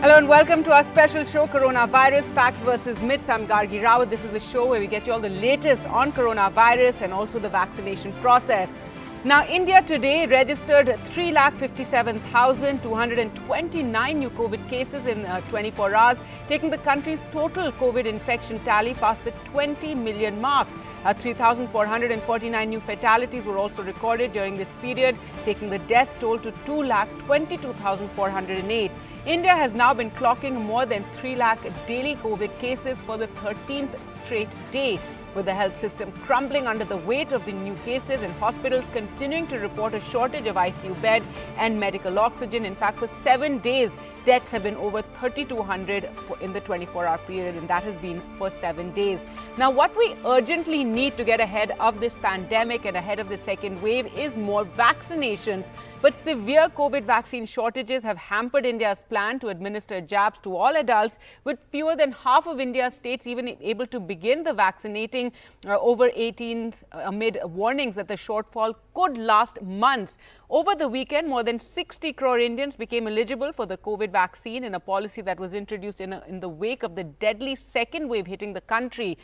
Hello and welcome to our special show, Coronavirus Facts versus Myths. I'm Gargi Rawat. This is the show where we get you all the latest on coronavirus and also the vaccination process. Now, India today registered 3,57,229 new COVID cases in 24 hours, taking the country's total COVID infection tally past the 20 million mark. 3,449 new fatalities were also recorded during this period, taking the death toll to 2,22,408. India has now been clocking more than 3 lakh daily COVID cases for the 13th straight day, with the health system crumbling under the weight of the new cases and hospitals continuing to report a shortage of ICU beds and medical oxygen. In fact, for 7 days, deaths have been over 3,200 in the 24-hour period, and that has been for 7 days. Now, what we urgently need to get ahead of this pandemic and ahead of the second wave is more vaccinations. But severe COVID vaccine shortages have hampered India's plan to administer jabs to all adults, with fewer than half of India's states even able to begin the vaccinating over 18s amid warnings that the shortfall could last months. Over the weekend, more than 60 crore Indians became eligible for the COVID vaccine in a policy that was introduced in the wake of the deadly second wave hitting the country.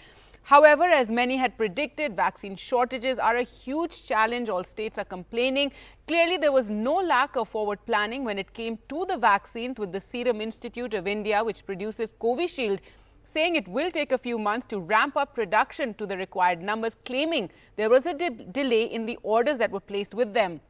However, as many had predicted, vaccine shortages are a huge challenge. All states are complaining. Clearly, there was no lack of forward planning when it came to the vaccines, with the Serum Institute of India, which produces Covishield, saying it will take a few months to ramp up production to the required numbers, claiming there was a delay in the orders that were placed with them.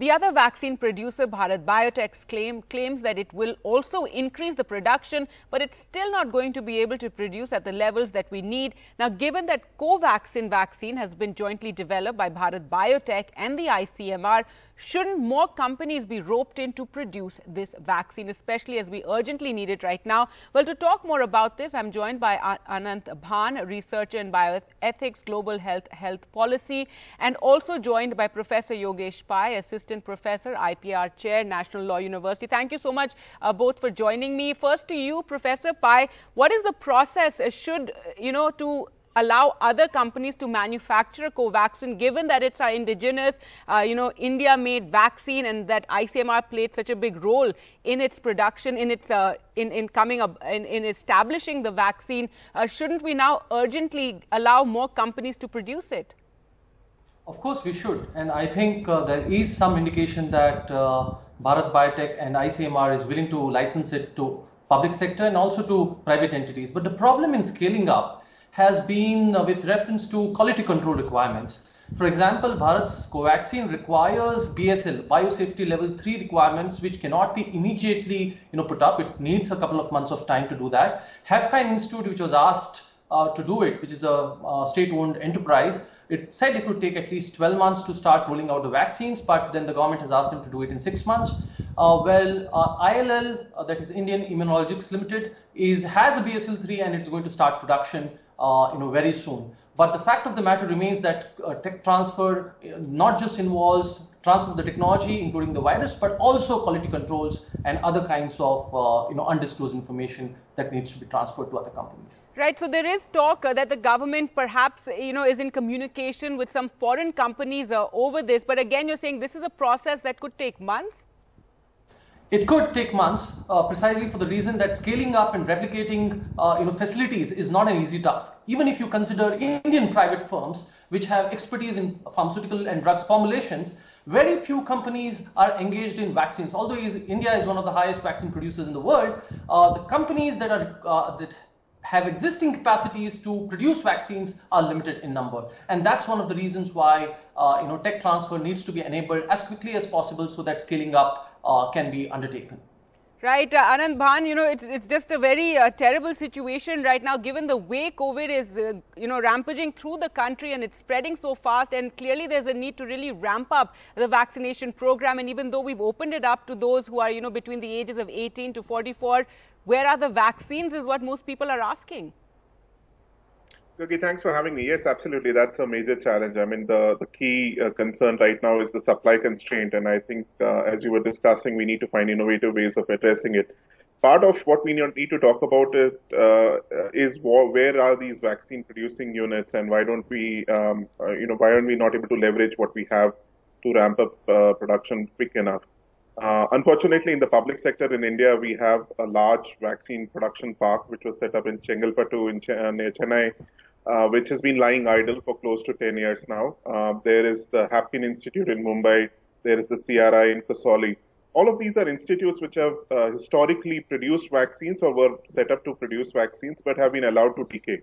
The other vaccine producer, Bharat Biotech's claims that it will also increase the production, but it's still not going to be able to produce at the levels that we need. Now, given that Covaxin vaccine has been jointly developed by Bharat Biotech and the ICMR, shouldn't more companies be roped in to produce this vaccine, especially as we urgently need it right now? Well, to talk more about this, I'm joined by Anant Bhan, researcher in bioethics, global health policy, and also joined by Professor Yogesh Pai, assistant professor, IPR chair, National Law University. Thank you so much both for joining me. First to you, Professor Pai, what is the process to allow other companies to manufacture Covaxin, given that it's our indigenous, India-made vaccine, and that ICMR played such a big role in its production, in its in coming up in establishing the vaccine? Shouldn't we now urgently allow more companies to produce it? Of course we should, and I think there is some indication that Bharat Biotech and ICMR is willing to license it to public sector and also to private entities. But the problem in scaling up has been with reference to quality control requirements. For example, Bharat's Covaxin requires BSL, Biosafety Level 3 requirements, which cannot be immediately put up. It needs a couple of months of time to do that. Haifkind Institute, which was asked to do it, which is a state-owned enterprise, it said it would take at least 12 months to start rolling out the vaccines, but then the government has asked them to do it in 6 months. ILL, that is Indian Immunologics Limited, has a BSL-3 and it's going to start production very soon. But the fact of the matter remains that tech transfer not just involves transfer of the technology, including the virus, but also quality controls and other kinds of undisclosed information that needs to be transferred to other companies. Right. So there is talk that the government perhaps is in communication with some foreign companies over this. But again, you're saying this is a process that could take months? It could take months, precisely for the reason that scaling up and replicating facilities is not an easy task. Even if you consider Indian private firms which have expertise in pharmaceutical and drugs formulations, very few companies are engaged in vaccines. Although India is one of the highest vaccine producers in the world, the companies that have existing capacities to produce vaccines are limited in number. And that's one of the reasons why tech transfer needs to be enabled as quickly as possible so that scaling up can be undertaken. Right, Anand Bhan, it's just a very terrible situation right now, given the way COVID is, rampaging through the country and it's spreading so fast. And clearly there's a need to really ramp up the vaccination program. And even though we've opened it up to those who are, between the ages of 18 to 44, where are the vaccines is what most people are asking. Okay, thanks for having me. Yes, absolutely. That's a major challenge. I mean, the key concern right now is the supply constraint. And I think, as you were discussing, we need to find innovative ways of addressing it. Part of what we need to talk about is where are these vaccine producing units, and why don't we, why are we not able to leverage what we have to ramp up production quick enough? Unfortunately, in the public sector in India, we have a large vaccine production park, which was set up in Chengalpattu near Chennai, which has been lying idle for close to 10 years now. There is the Happin Institute in Mumbai. There is the CRI in Kasauli. All of these are institutes which have historically produced vaccines or were set up to produce vaccines, but have been allowed to decay.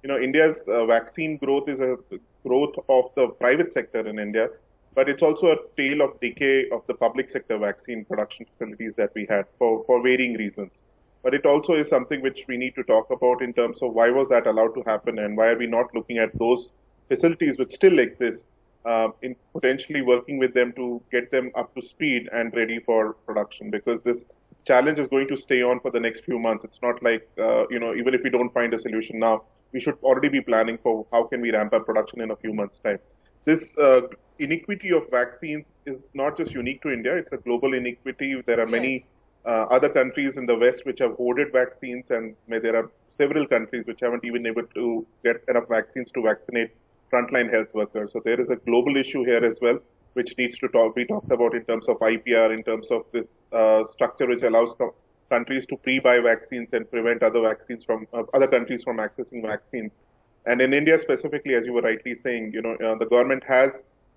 India's vaccine growth is a growth of the private sector in India, but it's also a tale of decay of the public sector vaccine production facilities that we had for varying reasons. But it also is something which we need to talk about in terms of why was that allowed to happen and why are we not looking at those facilities which still exist in potentially working with them to get them up to speed and ready for production, because this challenge is going to stay on for the next few months. It's not like, even if we don't find a solution now, we should already be planning for how can we ramp up production in a few months' time. This inequity of vaccines is not just unique to India, it's a global inequity. There are many other countries in the West which have hoarded vaccines, and there are several countries which haven't even been able to get enough vaccines to vaccinate frontline health workers. So there is a global issue here as well, which needs to be talked about in terms of IPR, in terms of this structure which allows countries to pre-buy vaccines and prevent other countries from accessing vaccines. And in India specifically, as you were rightly saying, the government has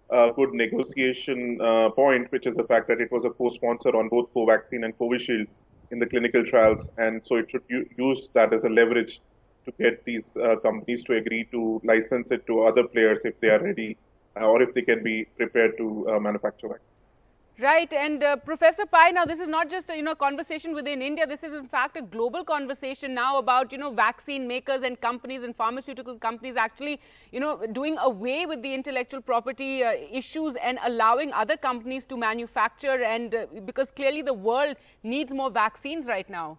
a good negotiation point, which is the fact that it was a co-sponsor on both Covaxin and Covishield in the clinical trials, and so it should use that as a leverage to get these companies to agree to license it to other players if they are ready or if they can be prepared to manufacture vaccines. Right, and Professor Pai, now this is not just a conversation within India. This is in fact a global conversation now about vaccine makers and companies and pharmaceutical companies actually doing away with the intellectual property issues and allowing other companies to manufacture, and because clearly the world needs more vaccines right now.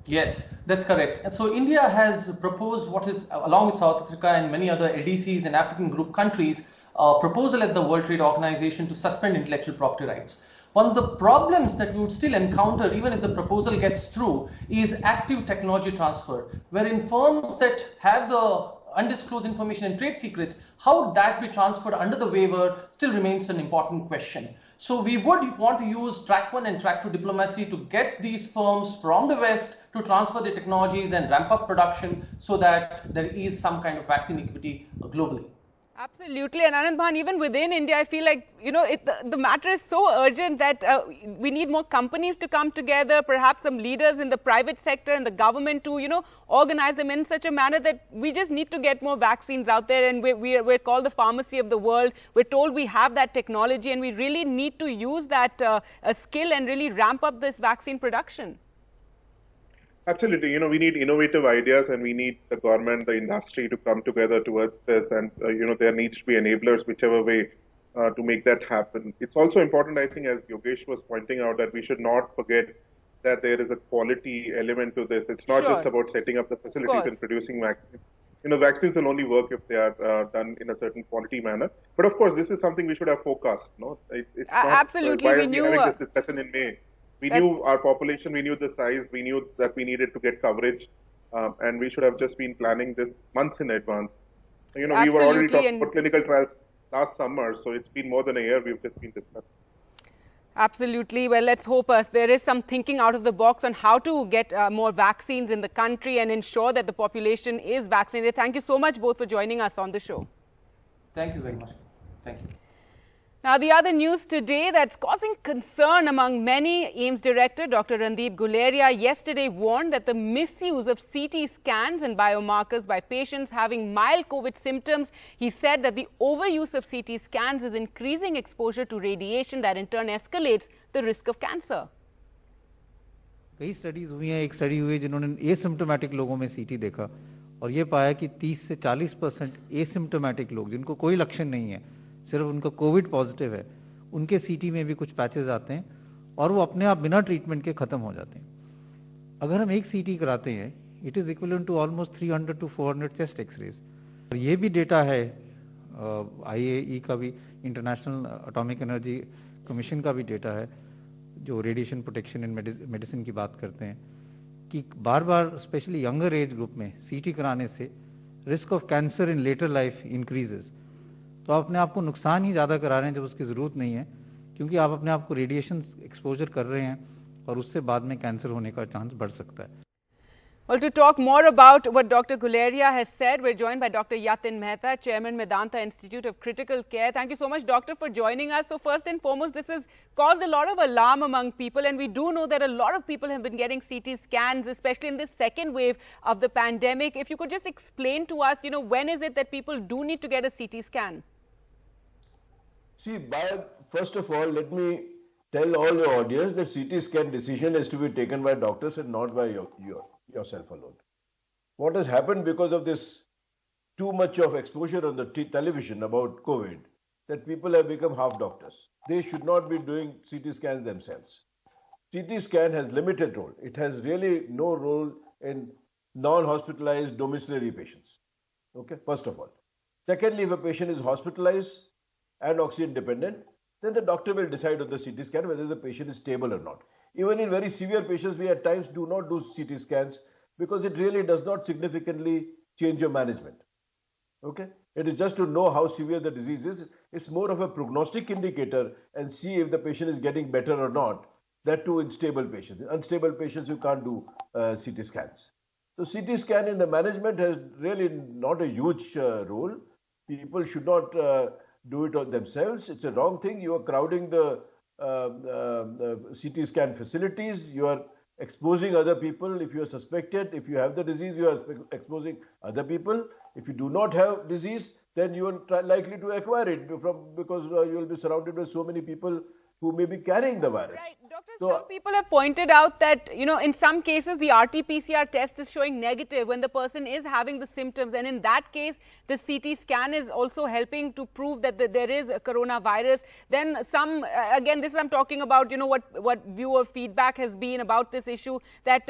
Yes, that's correct. And so India has proposed what is, along with South Africa and many other LDCs and African group countries, a proposal at the World Trade Organization to suspend intellectual property rights. One of the problems that we would still encounter, even if the proposal gets through, is active technology transfer, wherein firms that have the undisclosed information and trade secrets, how would that be transferred under the waiver still remains an important question. So we would want to use track 1 and track 2 diplomacy to get these firms from the West to transfer the technologies and ramp up production so that there is some kind of vaccine equity globally. Absolutely. And Anand Bhan, even within India, I feel like, the matter is so urgent that we need more companies to come together, perhaps some leaders in the private sector and the government to, organize them in such a manner that we just need to get more vaccines out there. And we're called the pharmacy of the world. We're told we have that technology and we really need to use that skill and really ramp up this vaccine production. Absolutely. We need innovative ideas and we need the government, the industry to come together towards this. And, there needs to be enablers, whichever way, to make that happen. It's also important, I think, as Yogesh was pointing out, that we should not forget that there is a quality element to this. It's not just about setting up the facilities and producing vaccines. Vaccines will only work if they are done in a certain quality manner. But of course, this is something we should have forecast. No, it's not, absolutely. Why are we having this discussion in May? We knew our population, we knew the size, we knew that we needed to get coverage, and we should have just been planning this months in advance. We were already talking about clinical trials last summer, so it's been more than a year we've just been discussing. Absolutely. Well, let's hope there is some thinking out of the box on how to get more vaccines in the country and ensure that the population is vaccinated. Thank you so much both for joining us on the show. Thank you very much. Thank you. Now, the other news today that's causing concern among many, AIIMS Director Dr. Randeep Guleria yesterday warned that the misuse of CT scans and biomarkers by patients having mild COVID symptoms. He said that the overuse of CT scans is increasing exposure to radiation that in turn escalates the risk of cancer. कई studies हुई हैं, एक study हुई जिन्होंने asymptomatic लोगों में सीटी देखा और ये पाया कि 30 से 40% एसिम्प्टोमेटिक लोग जिनको कोई लक्षण नहीं है, सिर्फ उनको कोविड पॉजिटिव है, उनके सीटी में भी कुछ पैचेस आते हैं और वो अपने आप बिना ट्रीटमेंट के खत्म हो जाते हैं। अगर हम एक सीटी कराते हैं, it is equivalent to almost 300 to 400 chest x rays. और ये भी डेटा है IAEA का भी, इंटरनेशनल एटॉमिक एनर्जी कमीशन का भी डेटा है, जो रेडिएशन प्रोटेक्शन इन मेडिसिन की बात करते हैं, कि बार बार स्पेशली यंगर एज ग्रुप में सीटी कराने से risk of cancer in later life increases. तो आप अपने आप को नुकसान ही ज़्यादा करा रहे हैं जब उसकी ज़रूरत नहीं है। क्योंकि आप अपने आप को रेडिएशन एक्सपोजर कर रहे हैं और उससे बाद में कैंसर होने का चांस बढ़ सकता है। Well, to talk more about what Dr. Guleria has said, we're joined by Dr. Yatin Mehta, Chairman, Medanta Institute of Critical Care. Thank you so much, Doctor, for joining us. So first and foremost, this has caused a lot of alarm among people, and we do know that a lot of people have been getting CT scans, especially in this second wave of the pandemic. If you could just explain to us, when is it that people do need to get a CT scan? See, first of all, let me tell all your audience that CT scan decision is to be taken by doctors and not by yourself alone. What has happened because of this too much of exposure on the television about COVID, that people have become half doctors. They should not be doing CT scans themselves. CT scan has limited role. It has really no role in non-hospitalized domiciliary patients. Okay, first of all. Secondly, if a patient is hospitalized and oxygen dependent, then the doctor will decide on the CT scan whether the patient is stable or not. Even in very severe patients, we at times do not do CT scans because it really does not significantly change your management. Okay? It is just to know how severe the disease is. It's more of a prognostic indicator and see if the patient is getting better or not. That too in stable patients. In unstable patients, you can't do CT scans. So CT scan in the management has really not a huge role. People should not do it on themselves. It's a wrong thing. You are crowding the CT scan facilities. You are exposing other people. If you are suspected, if you have the disease, you are exposing other people. If you do not have disease, then you are likely to acquire it because you will be surrounded by so many people who may be carrying the virus. Right. Doctor, some people have pointed out that, in some cases, the RT-PCR test is showing negative when the person is having the symptoms. And in that case, the CT scan is also helping to prove that there is a coronavirus. Then some, again, this I'm talking about, what viewer feedback has been about this issue, that,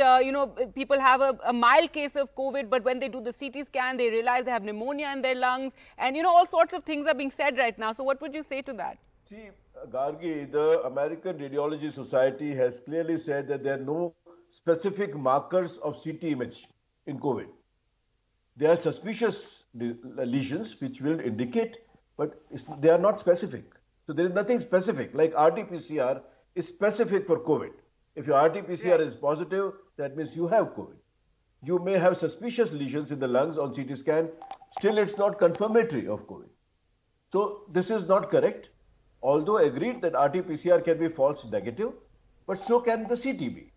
people have a mild case of COVID, but when they do the CT scan, they realize they have pneumonia in their lungs. And, all sorts of things are being said right now. So what would you say to that? See, Gargi, the American Radiology Society has clearly said that there are no specific markers of CT image in COVID. There are suspicious lesions which will indicate, but they are not specific. So there is nothing specific, like RT-PCR is specific for COVID. If your RT-PCR is positive, that means you have COVID. You may have suspicious lesions in the lungs on CT scan, still it's not confirmatory of COVID. So this is not correct. Although agreed that RT-PCR can be false negative, but so can the CT be.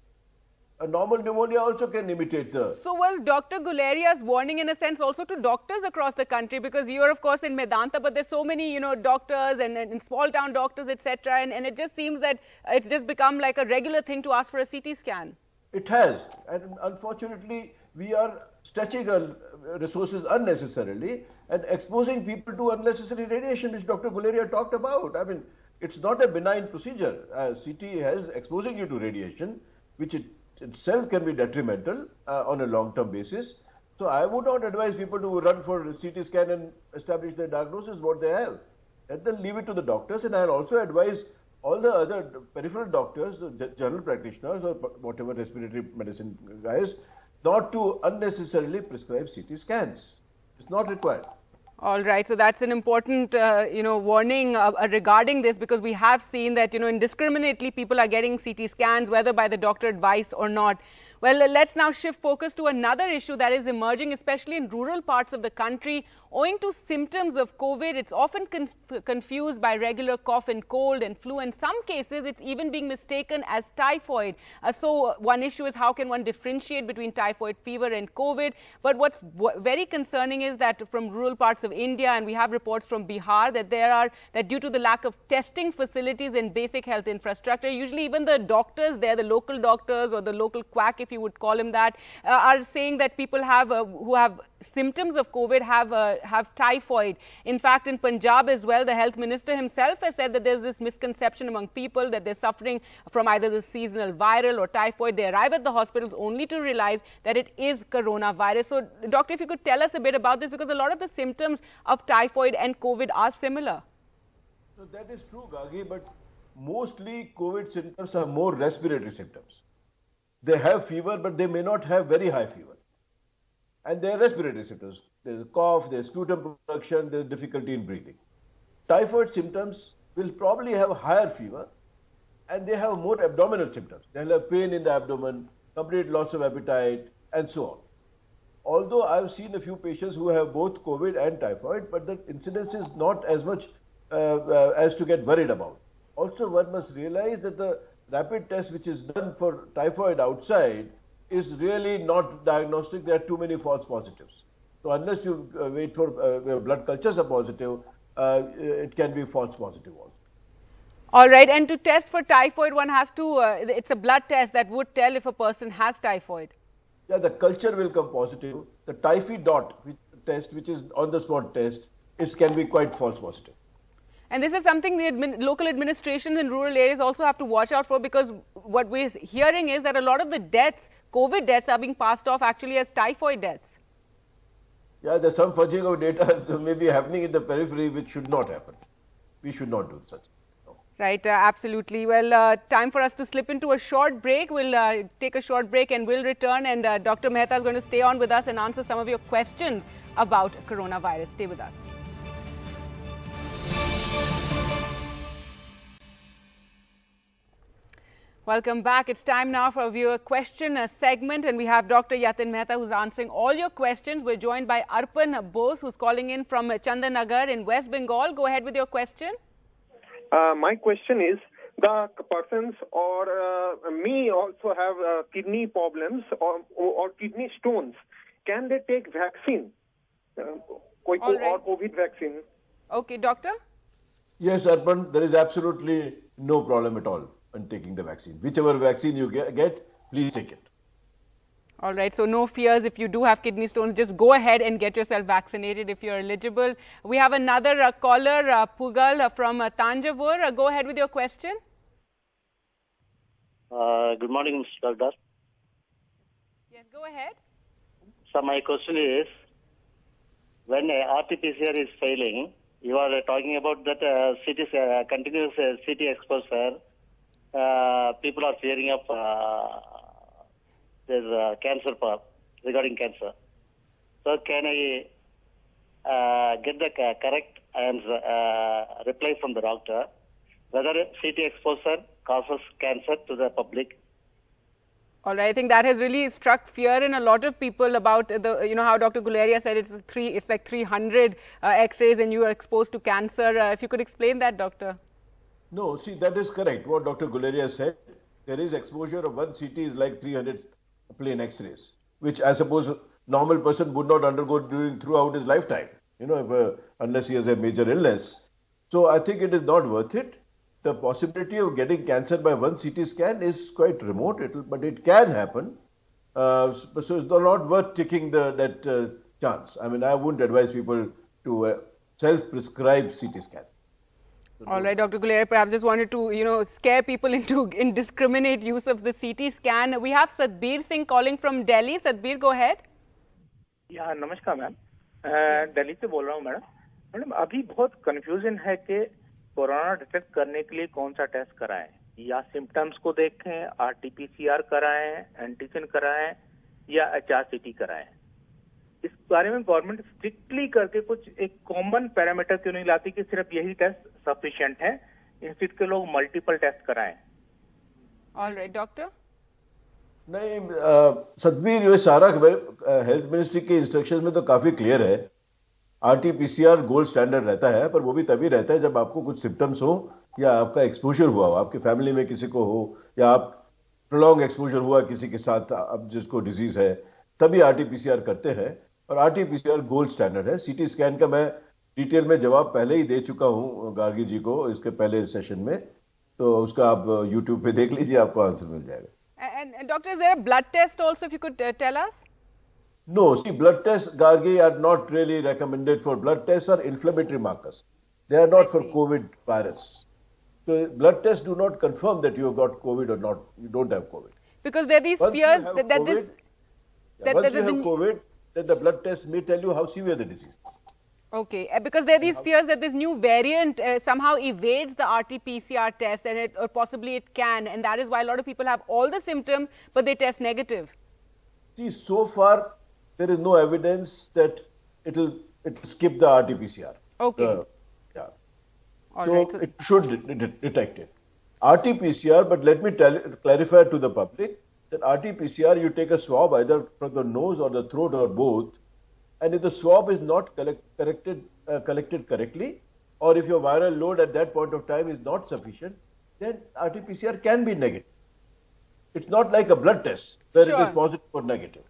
A normal pneumonia also can imitate the... So was Dr. Guleria's warning in a sense also to doctors across the country, because you are of course in Medanta, but there's so many, doctors and small town doctors, etc. And it just seems that it's just become like a regular thing to ask for a CT scan. It has. And unfortunately, we are stretching our resources unnecessarily and exposing people to unnecessary radiation, which Dr. Guleria talked about. I mean, it's not a benign procedure. CT has exposing you to radiation, which itself can be detrimental on a long-term basis. So I would not advise people to run for a CT scan and establish their diagnosis, what they have. And then leave it to the doctors. And I'll also advise all the other peripheral doctors, the general practitioners or whatever respiratory medicine guys, not to unnecessarily prescribe CT scans. It's not required. All right. So that's an important, warning regarding this, because we have seen that, indiscriminately people are getting CT scans, whether by the doctor advice or not. Well, let's now shift focus to another issue that is emerging, especially in rural parts of the country. Owing to symptoms of COVID, it's often confused by regular cough and cold and flu. In some cases, it's even being mistaken as typhoid. So one issue is how can one differentiate between typhoid fever and COVID? But what's very concerning is that from rural parts of India, and we have reports from Bihar, that due to the lack of testing facilities and basic health infrastructure, usually even the doctors there, the local doctors or the local quack, if you would call him that, are saying that people who have symptoms of COVID have typhoid. In fact, in Punjab as well, the health minister himself has said that there's this misconception among people that they're suffering from either the seasonal viral or typhoid. They arrive at the hospitals only to realize that it is coronavirus. So, doctor, if you could tell us a bit about this, because a lot of the symptoms of typhoid and COVID are similar. So that is true, Gagi, but mostly COVID symptoms are more respiratory symptoms. They have fever, but they may not have very high fever. And they are respiratory symptoms. There is cough, there is sputum production, there is difficulty in breathing. Typhoid symptoms, will probably have higher fever and they have more abdominal symptoms. They'll have pain in the abdomen, complete loss of appetite, and so on. Although I've seen a few patients who have both COVID and typhoid, but the incidence is not as much as to get worried about. Also, one must realize that the rapid test which is done for typhoid outside is really not diagnostic. There are too many false positives. So unless you wait for blood cultures are positive, it can be false positive also. All right, and to test for typhoid, one has to, it's a blood test that would tell if a person has typhoid. Yeah, the culture will come positive. The Typhi dot test, which is on the spot test, it can be quite false positive. And this is something the local administrations in rural areas also have to watch out for, because what we're hearing is that a lot of the deaths, COVID deaths, are being passed off actually as typhoid deaths. Yeah, there's some fudging of data may be happening in the periphery, which should not happen. We should not do such. No. Right, absolutely. Well, time for us to slip into a short break. We'll take a short break and we'll return. And Dr. Mehta is going to stay on with us and answer some of your questions about coronavirus. Stay with us. Welcome back. It's time now for a viewer question segment, and we have Dr. Yatin Mehta who's answering all your questions. We're joined by Arpan Bose, who's calling in from Chandanagar in West Bengal. Go ahead with your question. My question is, the persons or me also have kidney problems or kidney stones. Can they take vaccine? Or COVID vaccine? Okay, doctor? Yes, Arpan, there is absolutely no problem at all in taking the vaccine. Whichever vaccine you get, please take it. All right, so no fears if you do have kidney stones. Just go ahead and get yourself vaccinated if you're eligible. We have another caller, Pugal from Tanjavur. Go ahead with your question. Good morning, Mr. Doctor. Yes, go ahead. So my question is, when RT-PCR is failing, you are talking about that continuous CT exposure. People are fearing of there's cancer regarding cancer. So can I get the correct answer, reply from the doctor whether CT exposure causes cancer to the public? All right, I think that has really struck fear in a lot of people about the, how Dr. Guleria said it's like 300 X-rays and you are exposed to cancer. If you could explain that, doctor. No, see, that is correct. What Dr. Guleria said, there is exposure of one CT is like 300 plain X-rays, which I suppose a normal person would not undergo throughout his lifetime, unless he has a major illness. So I think it is not worth it. The possibility of getting cancer by one CT scan is quite remote, but it can happen. So it's not worth taking that chance. I mean, I wouldn't advise people to self-prescribe CT scan. All right, Dr. Guleria, perhaps just wanted to, scare people into indiscriminate use of the CT scan. We have Satbir Singh calling from Delhi. Satbir, go ahead. Yeah, नमस्कार ma'am, Delhi से बोल रहा हूँ madam अभी बहुत confusion है कि corona detect करने के लिए कौन सा टेस्ट कराएं, या सिम्टम्स को देखें, RT-PCR कराएं, एंटीजन कराएं या HRCT कराएं। इस बारे में गवर्नमेंट स्ट्रिक्टली करके कुछ एक कॉमन पैरामीटर क्यों नहीं लाती कि सिर्फ यही टेस्ट सफिशिएंट है, इंस्टेड के लोग मल्टीपल टेस्ट कराएं। All right doctor. नहीं सतबीर, ये सारा हेल्थ मिनिस्ट्री के इंस्ट्रक्शंस में तो काफी क्लियर है। RT-PCR गोल्ड स्टैंडर्ड रहता है, पर वो भी तभी रहता है जब आपको कुछ सिम्टम्स हो या आपका एक्सपोजर हुआ हो, आपके फैमिली में किसी को हो या आप प्रोलॉन्ग एक्सपोजर हुआ किसी के साथ, अब जिसको डिजीज है, तभी RT-PCR करते हैं। और RT-PCR गोल्ड स्टैंडर्ड है। CT स्कैन का मैं डिटेल में जवाब पहले ही दे चुका हूं गार्गी जी को इसके पहले सेशन में, तो उसका आप YouTube पे देख लीजिए, आपको आंसर मिल जाएगा। And doctor, is there a blood test also, if you could tell us? No, see, blood tests, Gargi, are not really recommended for. Blood tests are inflammatory markers. They are not for COVID virus. So blood tests do not confirm that you have got COVID or not. You don't have COVID. Because there are these fears that this... Once you have COVID, then the blood test may tell you how severe the disease is. Okay, because there are these fears that this new variant somehow evades the RT-PCR test, and or possibly it can, and that is why a lot of people have all the symptoms, but they test negative. See, so far there is no evidence that it will skip the RT-PCR. Okay. Yeah. So it should detect it. RT-PCR, but let me clarify to the public that RT-PCR, you take a swab either from the nose or the throat or both, and if the swab is not collected correctly, or if your viral load at that point of time is not sufficient, then RT-PCR can be negative. It's not like a blood test where it is positive or negative.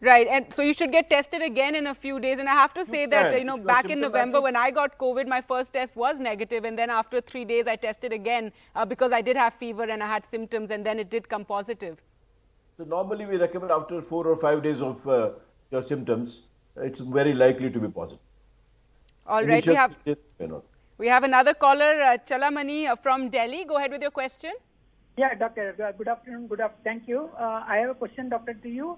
Right, and so you should get tested again in a few days. And I have to say that, you know, back in November when I got COVID, my first test was negative, and then after 3 days I tested again because I did have fever and I had symptoms, and then it did come positive. So normally we recommend after 4 or 5 days of your symptoms, it's very likely to be positive. All right, we have another caller, Chalamani from Delhi. Go ahead with your question. Yeah, doctor. Good afternoon. Thank you. I have a question, doctor, to you.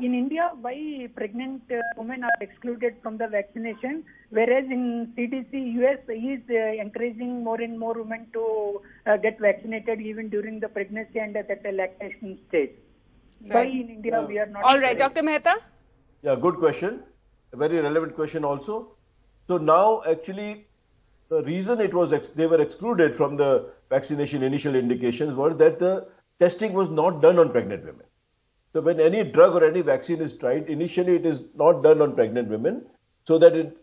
In India, why pregnant women are excluded from the vaccination, whereas in CDC, US is encouraging more and more women to get vaccinated even during the pregnancy and at the lactation stage. Right. Why in India we are not? All right, Dr. Mehta. Yeah, good question. A very relevant question also. So now, actually, the reason they were excluded from the vaccination initial indications was that the testing was not done on pregnant women. So when any drug or any vaccine is tried, initially it is not done on pregnant women so that it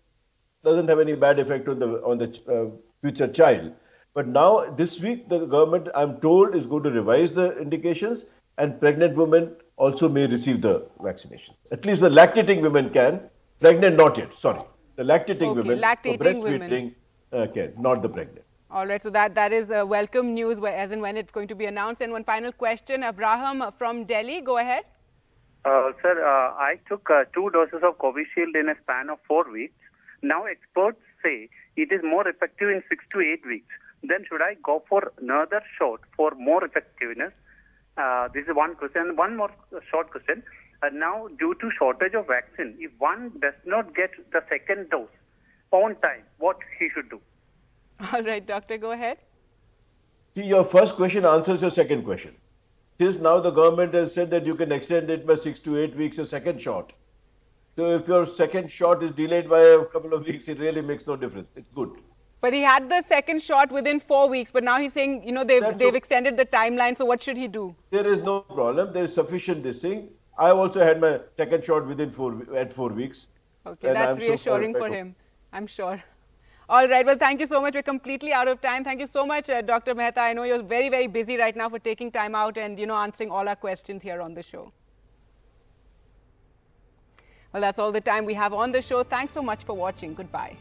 doesn't have any bad effect on the future child. But now this week the government, I'm told, is going to revise the indications, and pregnant women also may receive the vaccination. At least the lactating women can. Pregnant not yet. Sorry, the lactating women. Lactating women. Okay, not the pregnant. All right, so that is welcome news as and when it's going to be announced. And one final question, Abraham from Delhi, go ahead. Sir, I took 2 doses of Covishield in a span of 4 weeks. Now experts say it is more effective in 6 to 8 weeks. Then should I go for another shot for more effectiveness? This is one question. One more short question. Now, due to shortage of vaccine, if one does not get the second dose on time, what he should do? All right, doctor, go ahead. See, your first question answers your second question. Since now the government has said that you can extend it by 6 to 8 weeks, your second shot. So if your second shot is delayed by a couple of weeks, it really makes no difference. It's good. But he had the second shot within 4 weeks, but now he's saying, you know, they've extended the timeline, so what should he do? There is no problem. There is sufficient this thing. I also had my second shot within 4 weeks. Okay, that's reassuring for him, I'm sure. All right, well, thank you so much. We're completely out of time. Thank you so much, Dr. Mehta. I know you're very, very busy right now for taking time out and, you know, answering all our questions here on the show. Well, that's all the time we have on the show. Thanks so much for watching. Goodbye.